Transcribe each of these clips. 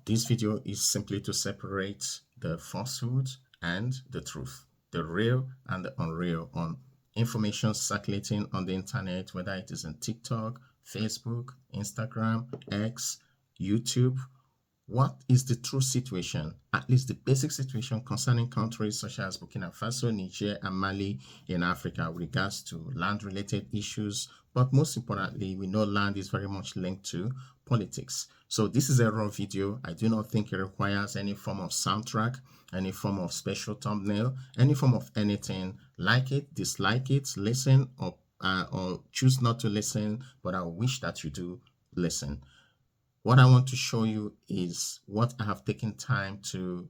This video is simply to separate the falsehood and the truth, the real and the unreal on information circulating on the internet, whether it is in TikTok, Facebook, Instagram, X, YouTube. What is the true situation, at least the basic situation concerning countries such as Burkina Faso, Niger, and Mali in Africa with regards to land-related issues? But most importantly, we know land is very much linked to politics. So this is a raw video. I do not think it requires any form of soundtrack, any form of special thumbnail, any form of anything. Like it, dislike it, listen, or choose not to listen, but I wish that you do listen. What I want to show you is what I have taken time to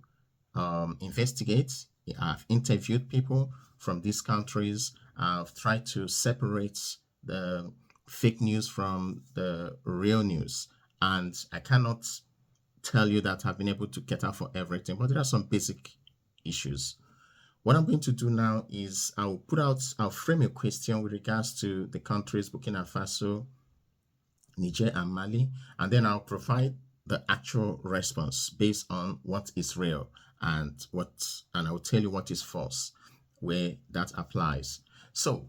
investigate. I've interviewed people from these countries. I've tried to separate the fake news from the real news. And I cannot tell you that I've been able to cater for everything, but there are some basic issues. What I'm going to do now is I'll frame a question with regards to the countries Burkina Faso, Niger, and Mali, and then I'll provide the actual response based on what is real and I'll tell you what is false where that applies. So,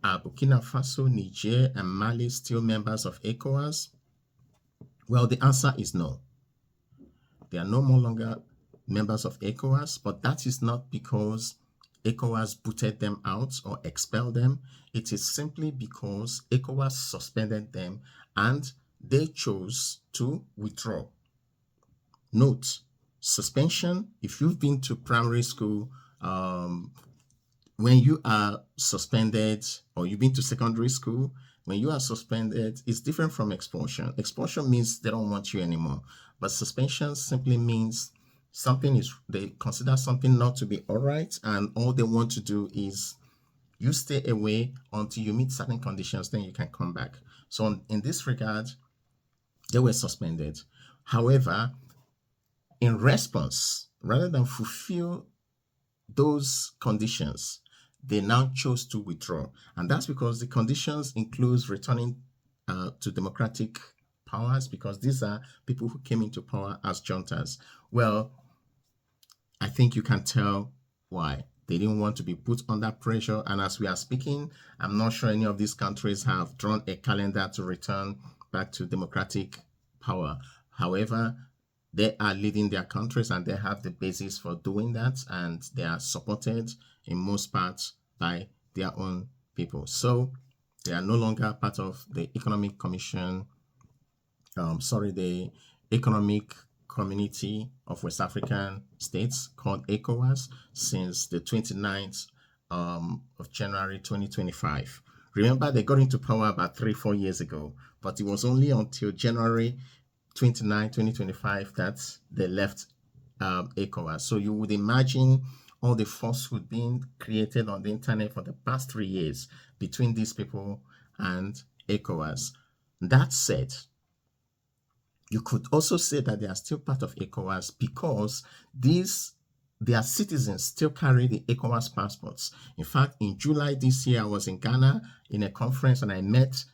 are Burkina Faso, Niger, and Mali still members of ECOWAS? Well, the answer is no. They are no longer members of ECOWAS, but that is not because ECOWAS booted them out or expelled them. It is simply because ECOWAS suspended them and they chose to withdraw. Note, suspension, if you've been to primary school, when you are suspended, or you've been to secondary school, when you are suspended, it's different from expulsion. Expulsion means they don't want you anymore. But suspension simply means they consider something not to be all right, and all they want to do is you stay away until you meet certain conditions, then you can come back. So in this regard, they were suspended. However, in response, rather than fulfill those conditions, they now chose to withdraw. And that's because the conditions includes returning to democratic powers, because these are people who came into power as juntas. Well, I think you can tell why. They didn't want to be put under pressure. And as we are speaking, I'm not sure any of these countries have drawn a calendar to return back to democratic power. However, they are leading their countries and they have the basis for doing that. And they are supported in most parts by their own people. So they are no longer part of the Economic Commission, the Economic Community of West African States, called ECOWAS, since the 29th of January 2025. Remember, they got into power about 3-4 years ago, but it was only until January 29, 2025 that they left ECOWAS. So you would imagine all the falsehood being created on the internet for the past 3 years between these people and ECOWAS. That said, you could also say that they are still part of ECOWAS because their citizens still carry the ECOWAS passports. In fact, in July this year, I was in Ghana in a conference and I met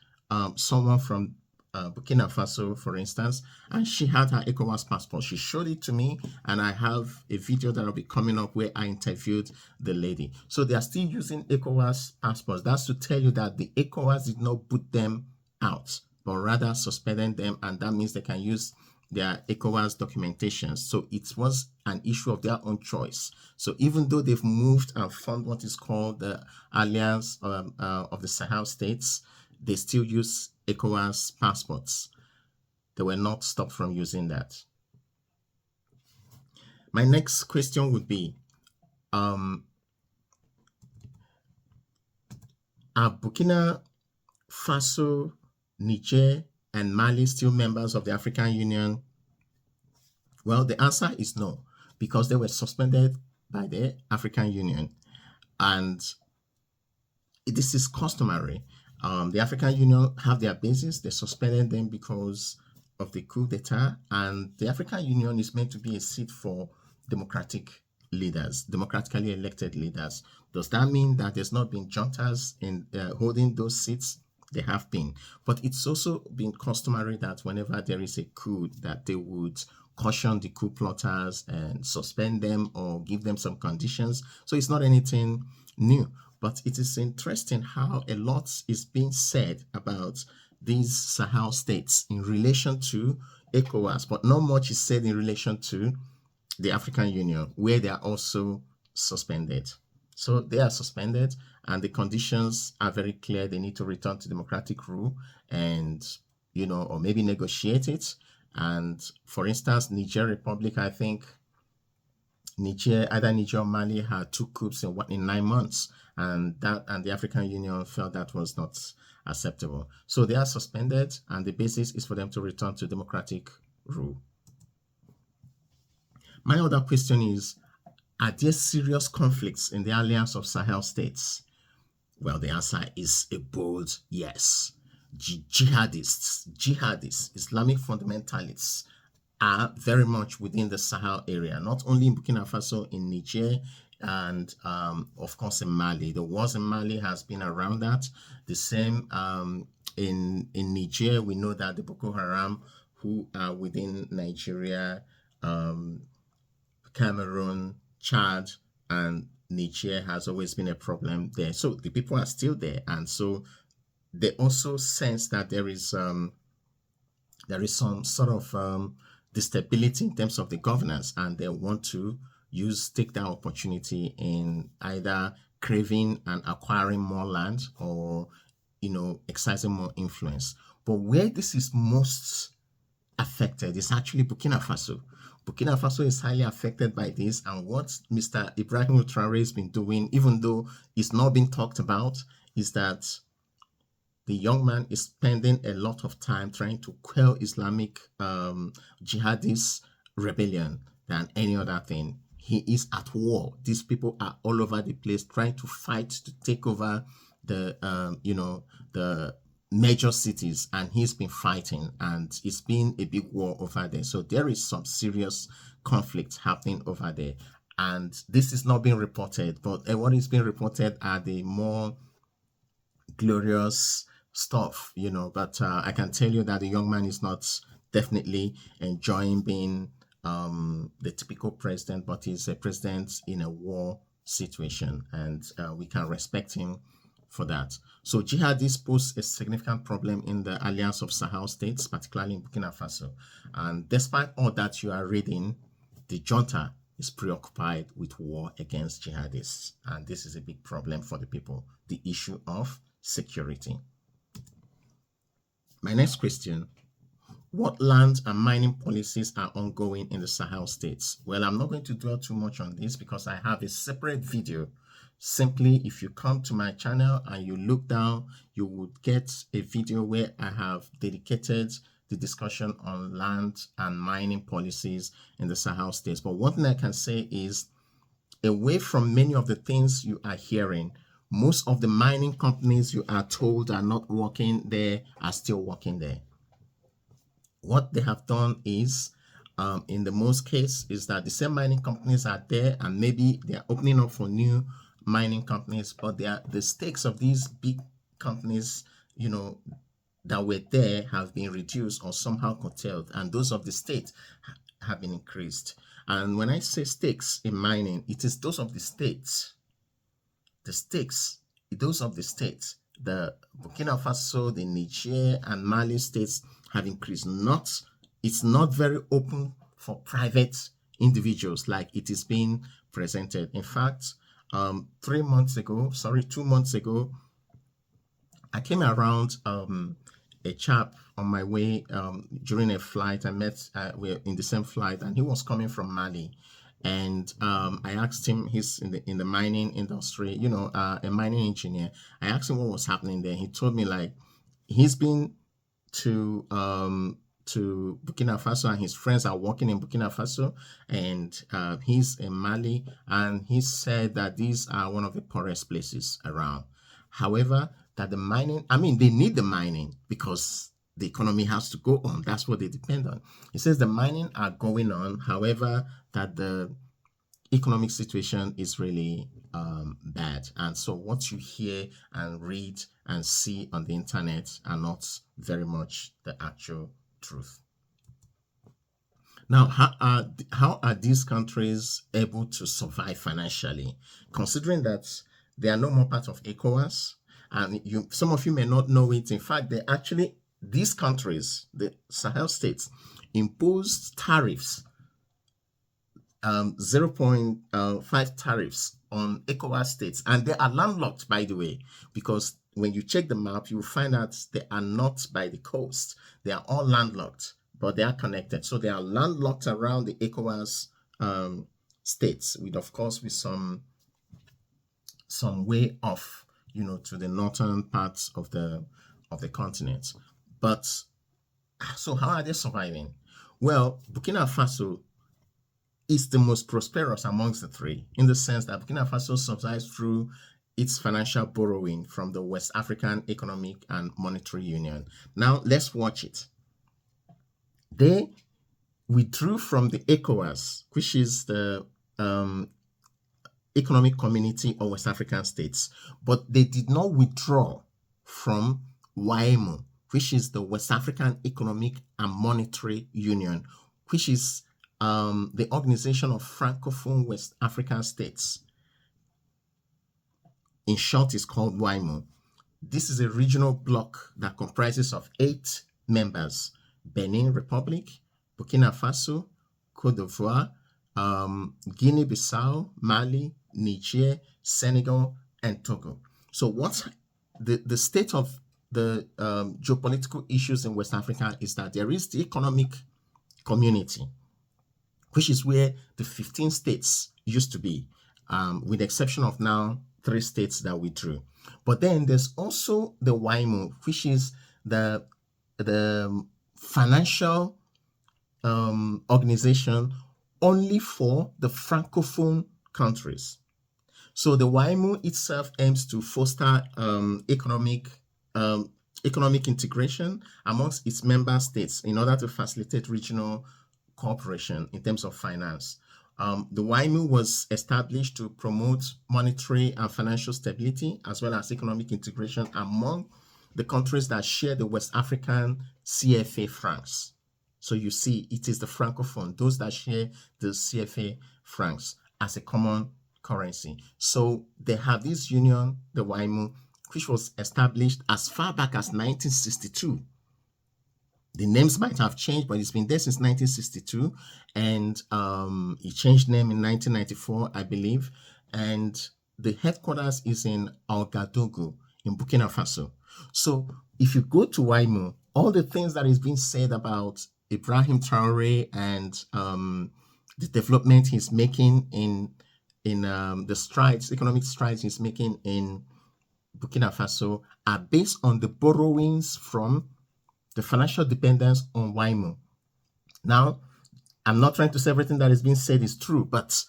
someone from Burkina Faso, for instance, and she had her ECOWAS passport. She showed it to me, and I have a video that will be coming up where I interviewed the lady. So they are still using ECOWAS passports. That's to tell you that the ECOWAS did not boot them out, but rather suspended them, and that means they can use their ECOWAS documentation. So it was an issue of their own choice. So even though they've moved and formed what is called the Alliance of the Sahel States, they still use ECOWAS passports. They were not stopped from using that. My next question would be, are Burkina Faso, Niger, and Mali still members of the African Union? Well, the answer is no, because they were suspended by the African Union. And this is customary. The African Union have their basis. They suspended them because of the coup d'etat. And the African Union is meant to be a seat for democratic leaders, democratically elected leaders. Does that mean that there's not been juntas in holding those seats? They have been. But it's also been customary that whenever there is a coup, that they would caution the coup plotters and suspend them or give them some conditions. So it's not anything new. But it is interesting how a lot is being said about these Sahel states in relation to ECOWAS, but not much is said in relation to the African Union, where they are also suspended. So they are suspended, and the conditions are very clear. They need to return to democratic rule and, or maybe negotiate it. And for instance, Niger Republic, I think either Niger or Mali had two coups in 9 months, and the African Union felt that was not acceptable. So they are suspended, and the basis is for them to return to democratic rule. My other question is, are there serious conflicts in the alliance of Sahel states? Well, the answer is a bold yes. Jihadists, Islamic fundamentalists are very much within the Sahel area, not only in Burkina Faso, in Niger, and of course in Mali. The wars in Mali has been around that. The same in Niger, we know that the Boko Haram, who are within Nigeria, Cameroon, Chad, and Niger, has always been a problem there. So the people are still there, and so they also sense that there is some sort of instability in terms of the governance, and they want to take that opportunity in either craving and acquiring more land or exercising more influence. But where this is most affected is actually Burkina Faso. Burkina Faso is highly affected by this, and what Mr. Ibrahim Traore has been doing, even though it's not been talked about, is that the young man is spending a lot of time trying to quell Islamic jihadist rebellion than any other thing. He is at war. These people are all over the place trying to fight to take over the the major cities, and he's been fighting, and it's been a big war over there. So there is some serious conflict happening over there, and this is not being reported, but what is being reported are the more glorious stuff, but I can tell you that the young man is not definitely enjoying being the typical president, but he's a president in a war situation, and we can respect him for that. So jihadists pose a significant problem in the alliance of Sahel states, particularly in Burkina Faso. And despite all that you are reading, the junta is preoccupied with war against jihadists. And this is a big problem for the people, the issue of security. My next question: what land and mining policies are ongoing in the Sahel states? Well, I'm not going to dwell too much on this because I have a separate video. Simply, if you come to my channel and you look down, you would get a video where I have dedicated the discussion on land and mining policies in the Sahel states. But one thing I can say is, away from many of the things you are hearing, most of the mining companies you are told are not working there are still working there. What they have done is, in the most case, is that the same mining companies are there, and maybe they are opening up for new mining companies, but the stakes of these big companies, that were there have been reduced or somehow curtailed, and those of the state have been increased. And when I say stakes in mining, it is those of the states. The stakes, those of the states, the Burkina Faso, the Niger, and Mali states have increased. It's not very open for private individuals like it is being presented. In fact, 2 months ago, I came around a chap on my way during a flight. I met, we're in the same flight, and he was coming from Mali. And I asked him, he's in the mining industry, a mining engineer. I asked him what was happening there. He told me, like, he's been to Burkina Faso, and his friends are working in Burkina Faso, and he's in Mali, and he said that these are one of the poorest places around. However, that the mining, they need the mining because the economy has to go on. That's what they depend on. He says the mining are going on, however, that the economic situation is really bad. And so what you hear and read and see on the internet are not very much the actual truth. Now, how are these countries able to survive financially, considering that they are no more part of ECOWAS? And some of you may not know it. In fact, these countries, the Sahel states, imposed tariffs, 0.5 tariffs on ECOWAS states. And they are landlocked, by the way, because when you check the map, you will find that they are not by the coast. They are all landlocked, but they are connected. So they are landlocked around the ECOWAS states, with, of course, with some way off, to the northern parts of the continent. But so how are they surviving? Well, Burkina Faso is the most prosperous amongst the three, in the sense that Burkina Faso survives through its financial borrowing from the West African Economic and Monetary Union. Now, let's watch it. They withdrew from the ECOWAS, which is the economic community of West African states, but they did not withdraw from WAEMU, which is the West African Economic and Monetary Union, which is the organization of Francophone West African states. In short, it's called WAEMU. This is a regional bloc that comprises of 8 members: Benin Republic, Burkina Faso, Cote d'Ivoire, Guinea-Bissau, Mali, Niger, Senegal, and Togo. So what's the state of the geopolitical issues in West Africa is that there is the economic community, which is where the 15 states used to be, with the exception of now 3 states that withdrew. But then there's also the WAEMU, which is the financial organization only for the Francophone countries. So the WAEMU itself aims to foster economic integration amongst its member states in order to facilitate regional cooperation in terms of finance. The WAEMU was established to promote monetary and financial stability, as well as economic integration among the countries that share the West African CFA francs. So you see, it is the Francophone, those that share the CFA francs as a common currency. So they have this union, the WAEMU, which was established as far back as 1962. The names might have changed, but it's been there since 1962, and it changed name in 1994, I believe. And the headquarters is in Ouagadougou in Burkina Faso. So if you go to WAEMU, all the things that is being said about Ibrahim Traore and the development he's making in the economic strides he's making in Burkina Faso are based on the borrowings from the financial dependence on WAEMU. Now, I'm not trying to say everything that is being said is true, but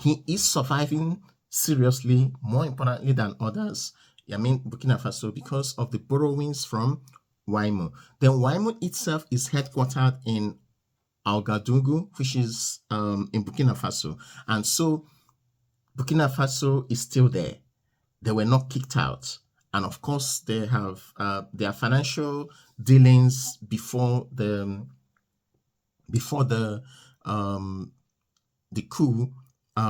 he is surviving seriously, more importantly than others, Burkina Faso, because of the borrowings from WAEMU. Then WAEMU itself is headquartered in Ouagadougou, which is in Burkina Faso. And so Burkina Faso is still there. They were not kicked out. And of course, they have their financial dealings before the coup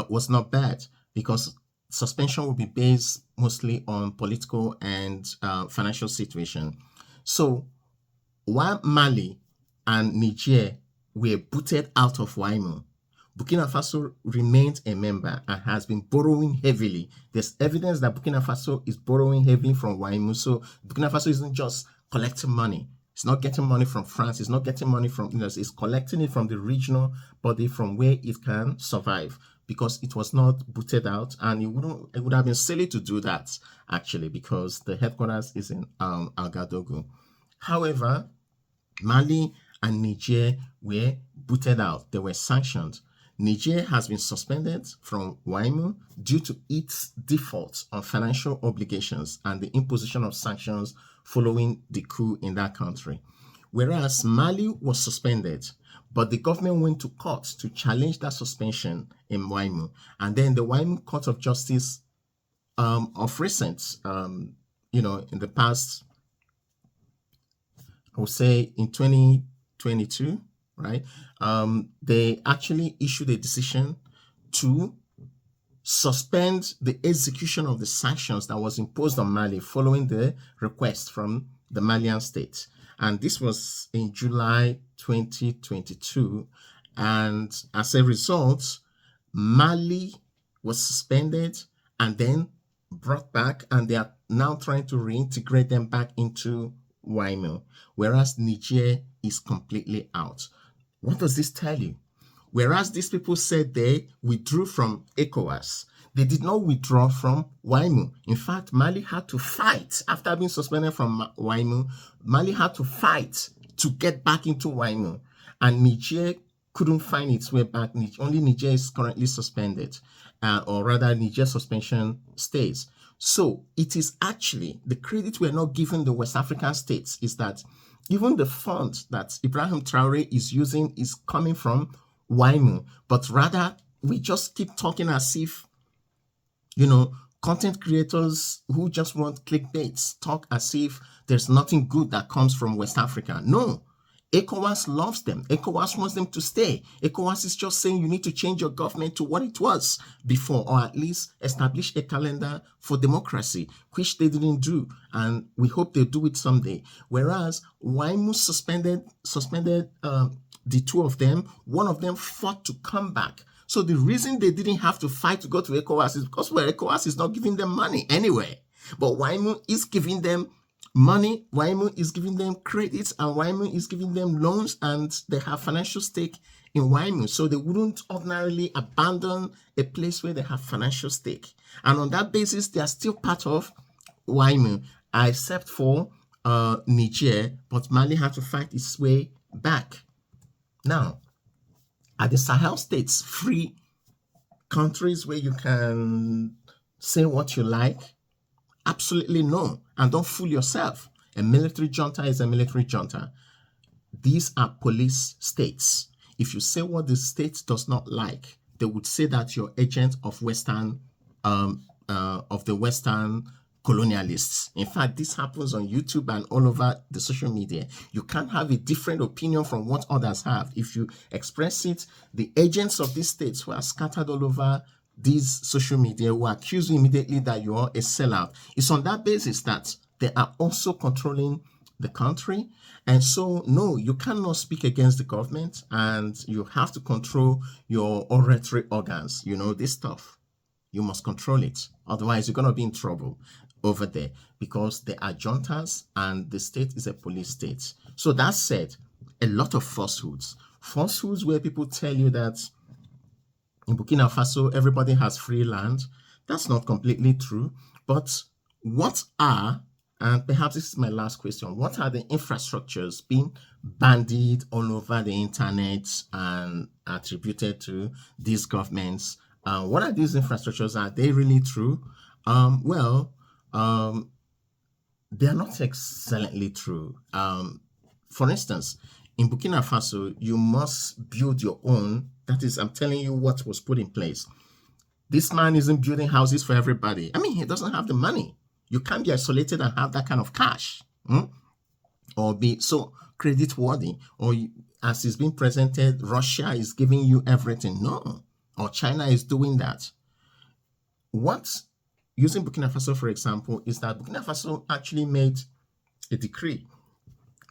was not bad, because suspension will be based mostly on political and financial situation. So while Mali and Niger were booted out of WAEMU, Burkina Faso remains a member and has been borrowing heavily. There's evidence that Burkina Faso is borrowing heavily from WAEMU. So Burkina Faso isn't just collecting money. It's not getting money from France. It's not getting money from, it's collecting it from the regional body from where it can survive, because it was not booted out, and it would have been silly to do that, actually, because the headquarters is in Ouagadougou. However, Mali and Niger were booted out. They were sanctioned. Niger has been suspended from WAEMU due to its default on financial obligations and the imposition of sanctions following the coup in that country. whereas Mali was suspended. But the government went to court to challenge that suspension in Waimu. And then the Waimu Court of Justice of recent, in the past, I would say in 2022, right, they actually issued a decision to suspend the execution of the sanctions that was imposed on Mali following the request from the Malian state. And this was in July 2022. And as a result, Mali was suspended and then brought back, and they are now trying to reintegrate them back into Waimu, whereas Niger is completely out. What does this tell you? Whereas these people said they withdrew from ECOWAS, they did not withdraw from Waimu. In fact, Mali had to fight after being suspended from Waimu. Mali had to fight to get back into Waimu, and Niger couldn't find its way back. Only Niger is currently suspended, or rather, Niger suspension stays. So it is actually the credit we're not giving the West African states is that even the fund that Ibrahim Traore is using is coming from Waimu, but rather we just keep talking as if, content creators who just want clickbaits talk as if there's nothing good that comes from West Africa. No, ECOWAS loves them. ECOWAS wants them to stay. ECOWAS is just saying you need to change your government to what it was before, or at least establish a calendar for democracy, which they didn't do, and we hope they'll do it someday. Whereas Waimu suspended the two of them. One of them fought to come back. So the reason they didn't have to fight to go to ECOWAS is because ECOWAS is not giving them money anyway. But Waimu is giving them money, Waimu is giving them credits, and Waimu is giving them loans, and they have financial stake in Waimu. So they wouldn't ordinarily abandon a place where they have financial stake. And on that basis, they are still part of Waimu, except for Niger, but Mali had to fight its way back. Now, are the Sahel states free countries where you can say what you like? Absolutely no. And don't fool yourself. A military junta is a military junta. These are police states. If you say what the state does not like, they would say that you're agent of Western, of the Western colonialists. In fact, this happens on YouTube and all over the social media. You can't have a different opinion from what others have. If you express it, the agents of these states who are scattered all over these social media will accuse you immediately that you are a sellout. It's on that basis that they are also controlling the country. And so, no, you cannot speak against the government, and you have to control your oratory organs. This stuff. You must control it. Otherwise, you're going to be in trouble over there, because they are juntas and the state is a police state. So that said, a lot of falsehoods. Falsehoods where people tell you that in Burkina Faso, everybody has free land. That's not completely true. But what are, and perhaps this is my last question, what are the infrastructures being bandied all over the internet and attributed to these governments? What are these infrastructures? Are they really true? They are not excellently true. For instance, in Burkina Faso, you must build your own. That is, I'm telling you what was put in place. This man isn't building houses for everybody. I mean, he doesn't have the money. You can't be isolated and have that kind of cash, or be so credit worthy, or as it's been presented, Russia is giving you everything. No, or China is doing that. Using Burkina Faso, for example, is that Burkina Faso actually made a decree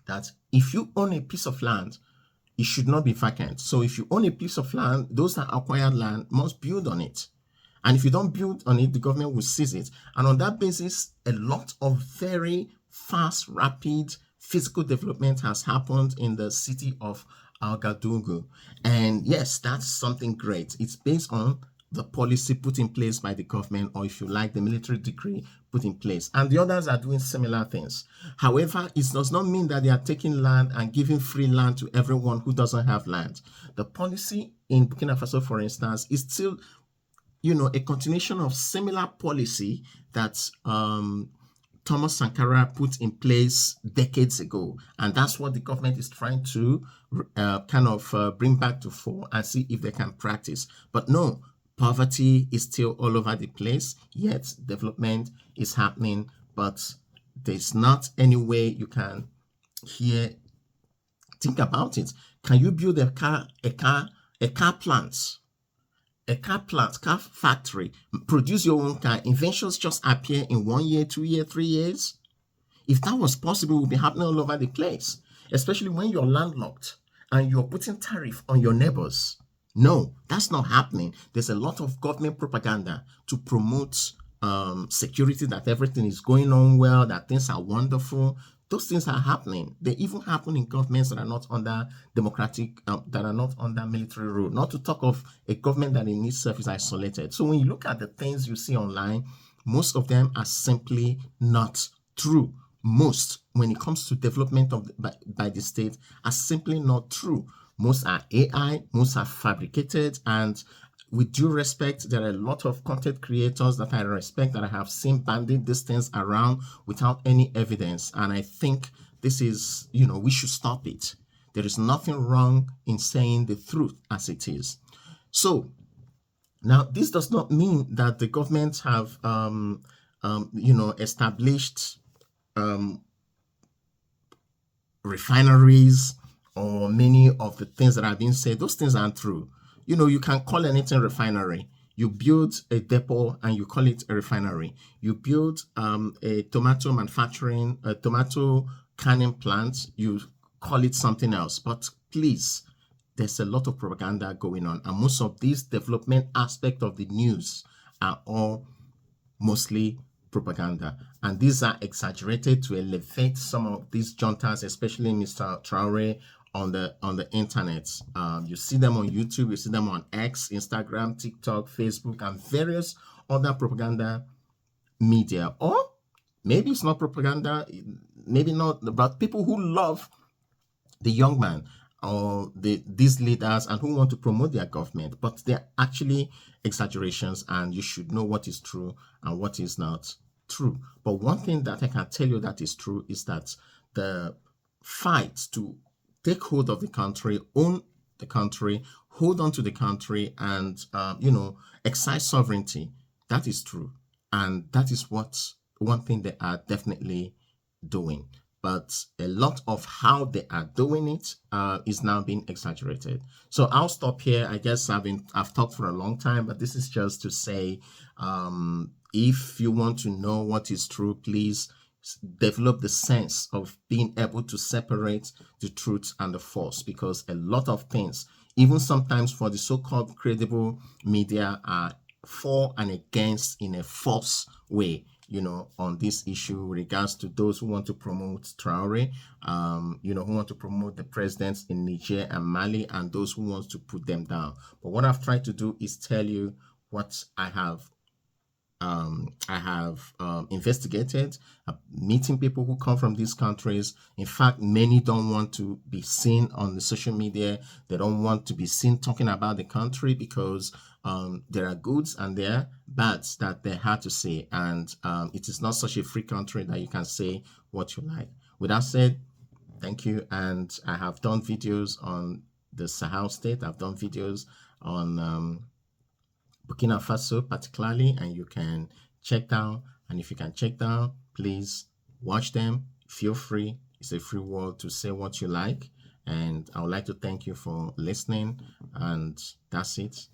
that if you own a piece of land, it should not be vacant. So if you own a piece of land, those that acquired land must build on it. And if you don't build on it, the government will seize it. And on that basis, a lot of very fast, rapid physical development has happened in the city of Ouagadougou. And yes, that's something great. It's based on the policy put in place by the government, or if you like, the military decree put in place. And the others are doing similar things. However, it does not mean that they are taking land and giving free land to everyone who doesn't have land. The policy in Burkina Faso, for instance, is still, a continuation of similar policy that Thomas Sankara put in place decades ago. And that's what the government is trying to bring back to fore and see if they can practice. But no, poverty is still all over the place, yet development is happening, but there's not any way you can hear. Think about it. Can you build a car plant, car factory, produce your own car? Inventions just appear in 1 year, 2 year, 3 years. If that was possible, it would be happening all over the place, especially when you're landlocked and you're putting tariff on your neighbors. No, that's not happening. There's a lot of government propaganda to promote security, that everything is going on well, that things are wonderful. Those things are happening. They even happen in governments that are not under democratic, that are not under military rule. Not to talk of a government that in itself is isolated. So when you look at the things you see online, most of them are simply not true. Most, when it comes to development of by the state, are simply not true. Most are AI, most are fabricated, and with due respect, there are a lot of content creators that I respect that I have seen banding these things around without any evidence. And I think this is, we should stop it. There is nothing wrong in saying the truth as it is. So now, this does not mean that the government have, established refineries or many of the things that have been said. Those things aren't true. You can call anything refinery. You build a depot and you call it a refinery. You build a tomato canning plant, you call it something else. But please, there's a lot of propaganda going on. And most of these development aspects of the news are all mostly propaganda. And these are exaggerated to elevate some of these juntas, especially Mr. Traore, on the internet. You see them on YouTube, you see them on X, Instagram, TikTok, Facebook, and various other propaganda media. Or maybe it's not propaganda, maybe not, but people who love the young man or these leaders and who want to promote their government, but they're actually exaggerations, and you should know what is true and what is not true. But one thing that I can tell you that is true is that the fight to take hold of the country, own the country, hold on to the country, and exercise sovereignty, that is true. And that is one thing they are definitely doing. But a lot of how they are doing it is now being exaggerated. So I'll stop here. I guess I've talked for a long time, but this is just to say, if you want to know what is true, please develop the sense of being able to separate the truth and the false, because a lot of things, even sometimes for the so-called credible media, are for and against in a false way, on this issue with regards to those who want to promote Traore, who want to promote the presidents in Niger and Mali, and those who want to put them down. But what I've tried to do is tell you what I have investigated, meeting people who come from these countries. In fact, many don't want to be seen on the social media. They don't want to be seen talking about the country because there are goods and there are bads that they had to say. And it is not such a free country that you can say what you like. With that said, thank you. And I have done videos on the Sahel state. I've done videos on Burkina Faso particularly, and you can check down. And if you can check down, please watch them. Feel free. It's a free world to say what you like. And I would like to thank you for listening. And that's it.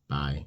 Bye.